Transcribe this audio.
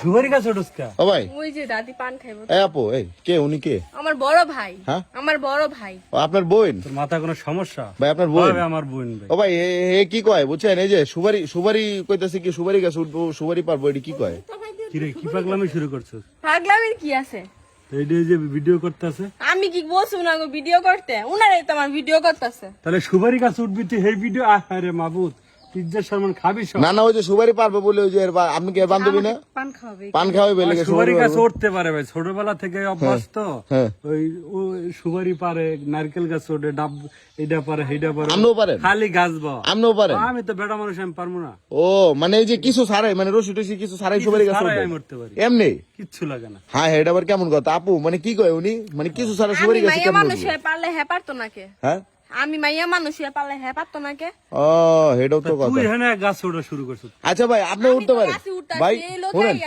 সুপারি গাছ ওঠোস কা? ও ভাই, ওই যে দাদি পান খাইবো। এই আপু, এই কে উনি কে? আমার বড় ভাই। হ্যাঁ? আমার বড় ভাই। ও আপনার বোন? তোর মাথা কোনো সমস্যা? ভাই আপনার বোন? ভাই আমার বোন ভাই। ও ভাই এ কি কয় বুঝছেন, এই যে সুপারি সুপারি কইতাছে কি সুপারি গাছ উঠবো, সুপারি পারবো, এটি কি কয়? কি রে, কি পাগলামি শুরু করছিস? পাগলামির কি আছে? এইটা যে ভিডিও করতেছে, আমি কি বলছি উনাকে ভিডিও করতে? উনারাই তো আমার ভিডিও করতেছে। তাহলে সুপারি গাছ উঠবি তুই এই ভিডিও? আরে মাবুদ, পিজ্জা সালমান খাবি সব? না না, ওই যে সুপারি পারবো বলে ওই যে আপনি কি এর বান্ধবী না? পান খাওয়াবে। পান খাওয়াই বলে আর সুপারি গাছ উঠতে পারে ভাই, ছোটবেলা থেকে অভ্যাস তো। হ্যাঁ। ওই ও সুপারি পারে, নারকেল গাছ ওঠে, ডাব এটা পারে সেইটা পারে, আপনিও পারেন? খালি গাছ বা। আপনিও পারেন? আমি তো বেটা মানুষ, আমি পারবো না। ও মানে এই যে কিছু ছাড়াই, মানে রশি টসি কিছু ছাড়াই সুপারি গাছ ছাড়াই উঠবে? আমি উঠতে পারি, এমনি? কিচ্ছু লাগে না। হ্যাঁ, এটা আবার কেমন কথা আপু, মানে কি কয় উনি, মানে কিছু ছাড়া সুপারি আমি গাছ মাইয়া কেমন মানুষ উঠবে? হয়ে পারলে হ্যাঁ পারতো নাকে? হ্যাঁ, আমি মাইয়া মানুষ হয়ে পারলে হ্যাঁ পারতো নাকে? ও এটাও তো কথা। তুই হ্যাঁ গাছ ওঠা শুরু করছিস। আচ্ছা ভাই, আপনি উঠতে পারেন? গাছে উঠতাছি, ভাই এই শুনেন, লোকাই